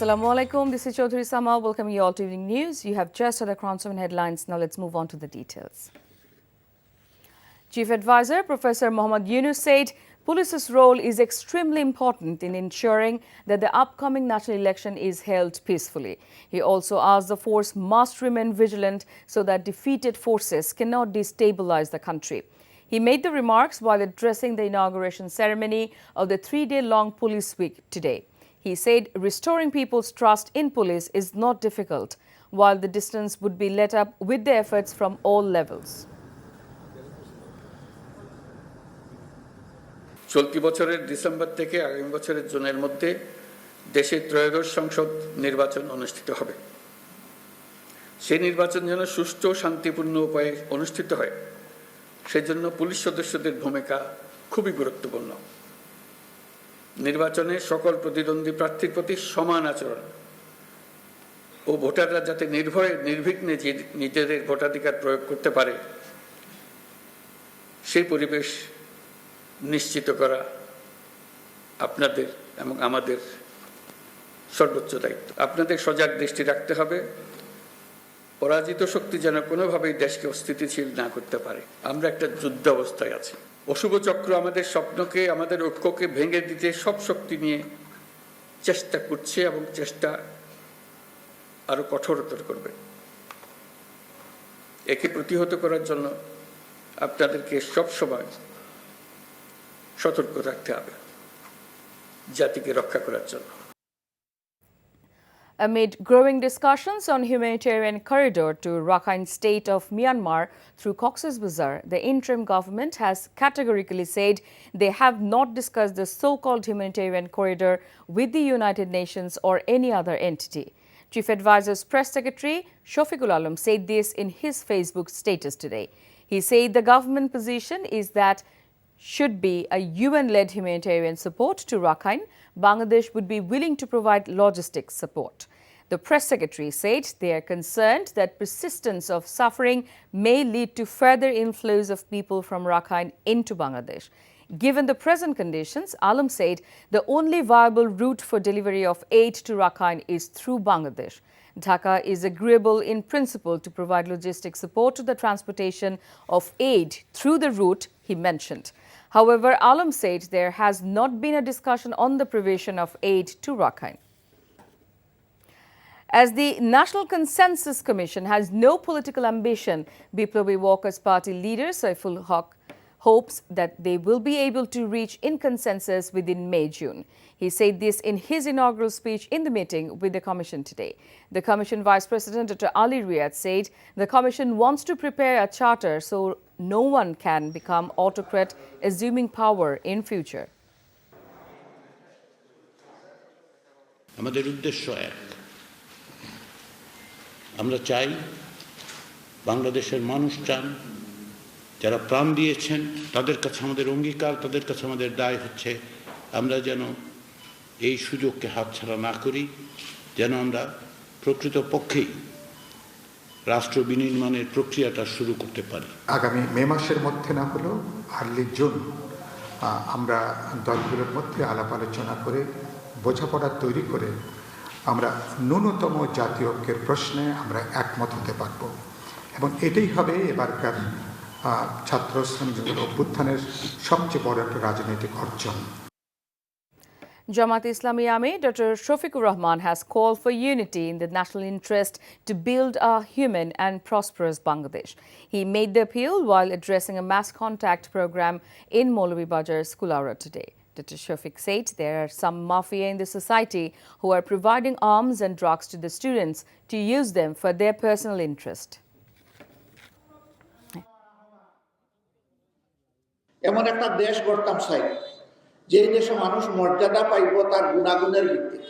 Assalamu alaikum. This is Chaudhry Sama. Welcome you all to Evening News. You have just heard the Crown 7 headlines. Now let's move on to the details. Chief Advisor Professor Mohammad Yunus said police's role is extremely important in ensuring that the upcoming national election is held peacefully. He also asked the force must remain vigilant so that defeated forces cannot destabilize the country. He made the remarks while addressing the inauguration ceremony of the 3-day-long police week today. He said restoring people's trust in police is not difficult, while the distance would be let up with the efforts from all levels. চলতি বছরের December থেকে আগামী বছরের জুনের মধ্যে দেশে ত্রয়োদশ সংসদ নির্বাচন অনুষ্ঠিত হবে। সেই নির্বাচন যেন সুষ্ঠু ও শান্তিপূর্ণ উপায়ে অনুষ্ঠিত হয়, সেজন্য পুলিশ সদস্যদের ভূমিকা খুবই গুরুত্বপূর্ণ। নির্বাচনে সকল প্রতিদ্বন্দ্বী প্রার্থীর প্রতি সমান আচরণ ও ভোটাররা যাতে নির্ভয়ে নির্বিঘ্নে নিজেদের ভোটাধিকার প্রয়োগ করতে পারে সেই পরিবেশ নিশ্চিত করা আপনাদের এবং আমাদের সর্বোচ্চ দায়িত্ব। আপনাদের সজাগ দৃষ্টি রাখতে হবে পরাজিত শক্তি যেন কোনোভাবেই দেশকে অস্থিতিশীল না করতে পারে। আমরা একটা যুদ্ধ অবস্থায় আছি। অশুভ চক্র আমাদের স্বপ্নকে, আমাদের ঐক্যকে ভেঙে দিতে সব শক্তি নিয়ে চেষ্টা করছে এবং চেষ্টা আরো কঠোরতর করবে। একে প্রতিহত করার জন্য আপনাদেরকে সব সময় সতর্ক থাকতে হবে জাতিকে রক্ষা করার জন্য। Amid growing discussions on humanitarian corridor to Rakhine state of Myanmar through Cox's Bazar, the interim government has categorically said they have not discussed the so-called humanitarian corridor with the United Nations or any other entity. Chief Advisor's press secretary Shafiqul Alam said this in his Facebook status today. He said the government position is that should be a UN-led humanitarian support to Rakhine, Bangladesh would be willing to provide logistics support. The press secretary said they are concerned that persistence of suffering may lead to further inflows of people from Rakhine into Bangladesh. Given the present conditions, Alam said the only viable route for delivery of aid to Rakhine is through Bangladesh. Dhaka is agreeable in principle to provide logistic support to the transportation of aid through the route he mentioned. However, Alam said there has not been a discussion on the provision of aid to Rakhine. As the National Consensus Commission has no political ambition, Biplabi Workers' Party leader Saiful Haq hopes that they will be able to reach in consensus within May-June. He said this in his inaugural speech in the meeting with the Commission today. The Commission Vice President Dr. Ali Riyad said the Commission wants to prepare a charter so no one can become autocrat assuming power in future. আমাদের উদ্দেশ্য এক, আমরা চাই বাংলাদেশের মানুষ চান, যারা প্রাণ দিয়েছেন তাদের কাছে আমাদের অঙ্গীকার, তাদের কাছে আমাদের দায় হচ্ছে আমরা যেন এই সুযোগকে হাতছাড়া না করি, যেন আমরা প্রকৃতপক্ষেই রাষ্ট্র বিনির্মাণের প্রক্রিয়াটা শুরু করতে পারি। আগামী মে মাসের মধ্যে না হলেও আর্লি জুন আমরা দলগুলোর মধ্যে আলাপ আলোচনা করে বোঝাপড়া তৈরি করে আমরা ন্যূনতম জাতীয় ঐক্যের প্রশ্নে আমরা একমত হতে পারব এবং এটাই হবে এবারকার ছাত্র শ্রমিকদের অভ্যুত্থানের সবচেয়ে বড় একটা রাজনৈতিক অর্জন। Jamaat Islami Ami Dr. Shafiqur Rahman has called for unity in the national interest to build a human and prosperous Bangladesh. He made the appeal while addressing a mass contact program in Maulavi Bajar, Skulaura today. Dr. Shafiq said there are some mafia in the society who are providing arms and drugs to the students to use them for their personal interest. এমন একটা দেশ গড়তাম চাই যে দেশে মানুষ মর্যাদা পাইব তার গুণাগুণের ভিত্তিতে,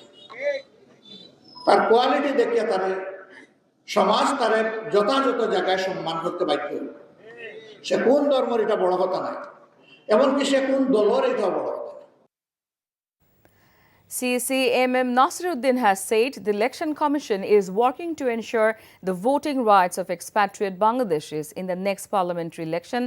তার কোয়ালিটি দেখিয়ে তার সমাজ তার যথাযথ জায়গায় সম্মান করতে বাধ্য হইব। সে কোন ধর্মের এটা বড় কথা নয়, এমনকি সে কোন দলের এটাও বড় কথা। CSC MM Nasiruddin has said the Election Commission is working to ensure the voting rights of expatriate Bangladeshis in the next parliamentary election,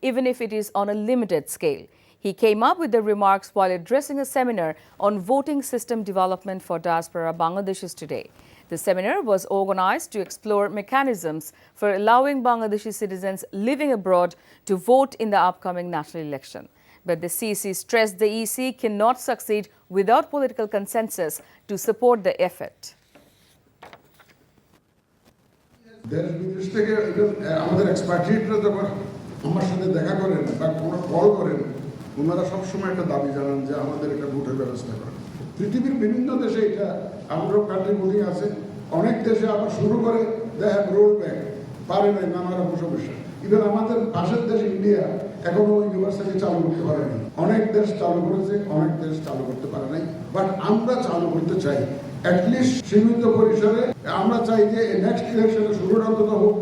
even if it is on a limited scale. He came up with the remarks while addressing a seminar on voting system development for diaspora Bangladeshis today. The seminar was organized to explore mechanisms for allowing Bangladeshi citizens living abroad to vote in the upcoming national election. But the CC stressed the EC cannot succeed without political consensus to support the effort. দেশ বিদেশ থেকে আমাদের এক্সপার্টিসরা যখন আমার সাথে দেখা করেন বা কোনো কল করেন, ওনারা সবসময় একটা দাবি জানান যে আমাদের একটা ভোটের ব্যবস্থা করেন। পৃথিবীর বিভিন্ন দেশে এটা আমারও কান্ট্রি ভোটিং আছে, অনেক দেশে আবার শুরু করে দে হ্যাভ রোল ব্যাক, পারে নাই নানা রকম সমস্যা। ইভেন আমাদের পাশের দেশ ইন্ডিয়া এখনো ইউনিভার্সিটি চালু করতে পারেনি। অনেক দেশ চালু করেছে, অনেক দেশ চালু করতে পারে নাই, বাট আমরা চালু করতে চাই অ্যাটলিস্ট সীমিত পরিসরে। আমরা চাই যে নেক্সট ইলেকশনে শুরুটা অন্তত হোক।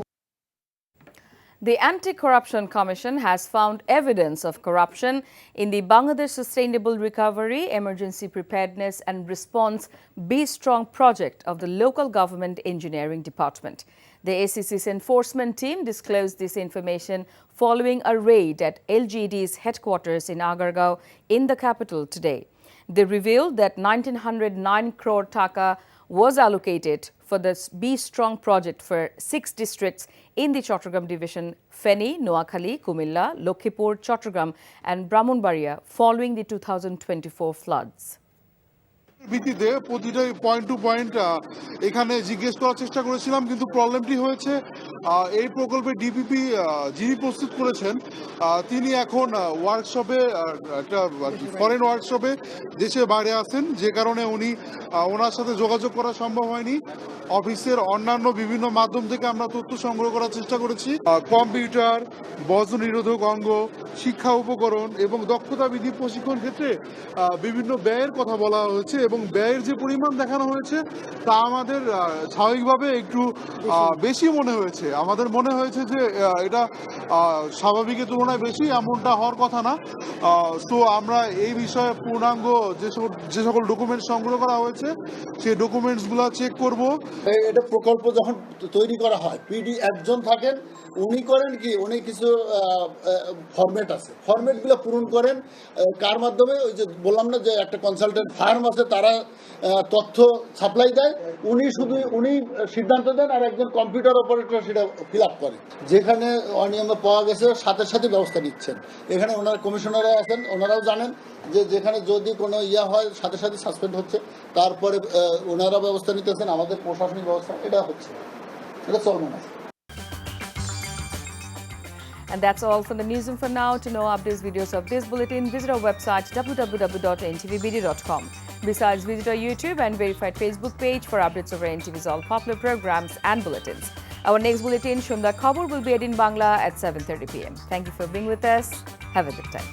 The Anti-Corruption Commission has found evidence of corruption in the Bangladesh Sustainable Recovery, Emergency Preparedness and Response Be Strong project of the Local Government Engineering Department. The ACC's enforcement team disclosed this information following a raid at LGD's headquarters in Agargaon in the capital today. They revealed that 1,909 crore taka was allocated for the Be Strong project for 6 districts in the Chattogram division: Feni, Noakhali, Kumilla, Lokhipur, Chattogram and Brahmanbaria following the 2024 floods. ভিত্তিতে প্রতিটা point two point এখানে জিজ্ঞেস করার চেষ্টা করেছিলাম, কিন্তু প্রবলেমটি হয়েছে এই প্রকল্পে ডিপিপি যিনি প্রস্তুত করেছেন তিনি এখন ওয়ার্কশপে একটা ফরেন ওয়ার্কশপে দেশের বাইরে আছেন, যে কারণে উনি ওনার সাথে যোগাযোগ করা সম্ভব হয়নি। অফিসের অন্যান্য বিভিন্ন মাধ্যম থেকে আমরা তথ্য সংগ্রহ করার চেষ্টা করেছি। কম্পিউটার, বজ্র নিরোধক অঙ্গ, শিক্ষা উপকরণ এবং দক্ষতা বৃদ্ধি প্রশিক্ষণ ক্ষেত্রে বিভিন্ন ব্যয়ের কথা বলা হয়েছে এবং ব্যয়ের যে পরিমাণ দেখানো হয়েছে তা আমাদের স্বাভাবিকভাবে একটু বেশি মনে হয়েছে। আমাদের মনে হয়েছে যে এটা স্বাভাবিকের তুলনায় বেশি, এমনটা হওয়ার কথা না। তো আমরা এই বিষয়ে পূর্ণাঙ্গ যে সকল ডকুমেন্টস সংগ্রহ করা হয়েছে সেই ডকুমেন্টসগুলো চেক করব। এটা প্রকল্প যখন তৈরি করা হয়, পিডি একজন থাকেন, উনি করেন কি, উনি কিছু ফরম্যাট আছে, ফরম্যাটগুলো পূরণ করেন। কার মাধ্যমে? ওই যে বললাম না যে একটা কনসালটেন্ট ফার্ম আছে, তারা তথ্য সাপ্লাই দেয়, উনি সিদ্ধান্ত দেন আর একজন কম্পিউটার অপারেটর সেটা ফিল আপ করে। যেখানে অনিয়ম পাওয়া গেছে সাথে সাথে ব্যবস্থা নিচ্ছেন। এখানে ওনার কমিশনাররা আছেন, ওনারাও জানেন যে যেখানে যদি কোনো হয় সাথে সাথে সাসপেন্ড হচ্ছে, তারপরে ওনারা ব্যবস্থা নিতেছেন, আমাদের প্রশাসনিক ব্যবস্থা এটা হচ্ছে, এটা চলমান আছে। And that's all from the newsroom for now. To know updates, videos of this bulletin, visit our website www.ntvbd.com. Besides, visit our YouTube and verified Facebook page for updates over NTV's all popular programs and bulletins. Our next bulletin, Shundar Khabor, will be aired in Bangla at 7:30 p.m. Thank you for being with us. Have a good time.